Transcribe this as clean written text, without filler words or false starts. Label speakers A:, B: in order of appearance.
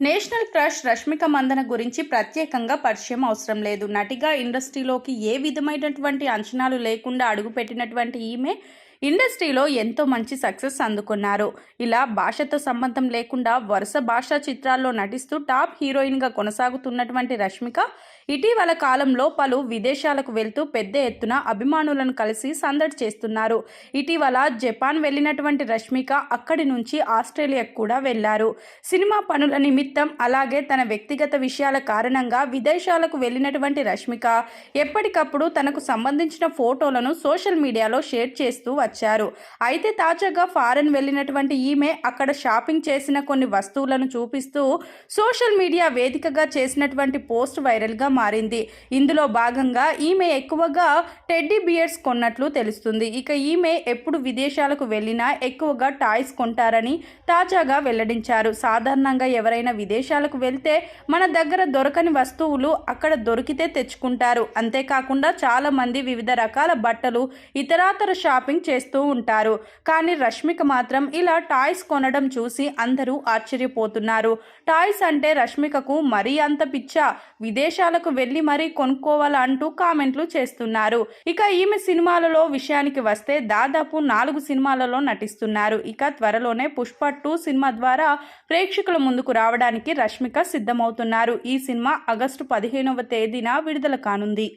A: National crush Rashmika Mandanna గురించి ప్రత్యేకంగా పరిచయం అవసరం లేదు. నటిగా ఇండస్ట్రీలోకి ఏ విధమైనటువంటి అంచనాలు లేకుండా అడుగుపెట్టినటువంటి ఈమె ఇండస్ట్రీలో ఎంతో మంచి సక్సెస్ అందుకున్నారు. ఇలా భాషతో సంబంధం లేకుండా వరుస భాషా చిత్రాల్లో నటిస్తూ టాప్ హీరోయిన్గా కొనసాగుతున్నటువంటి రష్మిక ఇటీవల కాలంలో పలు విదేశాలకు వెళ్తూ పెద్ద ఎత్తున అభిమానులను కలిసి సందడి చేస్తున్నారు. ఇటీవల జపాన్ వెళ్ళినటువంటి రష్మిక అక్కడి నుంచి ఆస్ట్రేలియాకు కూడా వెళ్లారు. సినిమా పనుల నిమిత్తం అలాగే తన వ్యక్తిగత విషయాల కారణంగా విదేశాలకు వెళ్ళినటువంటి రష్మిక ఎప్పటికప్పుడు తనకు సంబంధించిన ఫోటోలను సోషల్ మీడియాలో షేర్ చేస్తూ వచ్చారు. అయితే తాజాగా ఫారెన్ వెళ్ళినటువంటి ఈమె అక్కడ షాపింగ్ చేసిన కొన్ని వస్తువులను చూపిస్తూ సోషల్ మీడియా వేదికగా చేసినటువంటి పోస్ట్ వైరల్గా మారింది. ఇందులో భాగంగా ఈమె ఎక్కువగా టెడ్డీ బియర్స్ కొన్నట్లు తెలుస్తుంది. ఇక ఈమె ఎప్పుడు విదేశాలకు వెళ్ళినా ఎక్కువగా టాయ్స్ కొంటారని తాజాగా వెల్లడించారు. సాధారణంగా ఎవరైనా విదేశాలకు వెళ్తే మన దగ్గర దొరకని వస్తువులు అక్కడ దొరికితే తెచ్చుకుంటారు. అంతేకాకుండా చాలా మంది వివిధ రకాల బట్టలు ఇతరాతర షాపింగ్ చేస్తూ ఉంటారు. కానీ రష్మిక మాత్రం ఇలా టాయ్స్ కొనడం చూసి అందరూ ఆశ్చర్యపోతున్నారు. టాయ్స్ అంటే రష్మికకు మరీ అంత పిచ్చా, విదేశాలకు వెళ్ళి మరీ కొనుక్కోవాలంటూ కామెంట్లు చేస్తున్నారు. ఇక ఈమె సినిమాలలో విషయానికి వస్తే దాదాపు 4 సినిమాలలో నటిస్తున్నారు. ఇక త్వరలోనే పుష్ప 2 సినిమా ద్వారా ప్రేక్షకుల ముందుకు రావడానికి రష్మిక సిద్ధమవుతున్నారు. ఈ సినిమా ఆగస్టు 15వ తేదీన విడుదల కానుంది.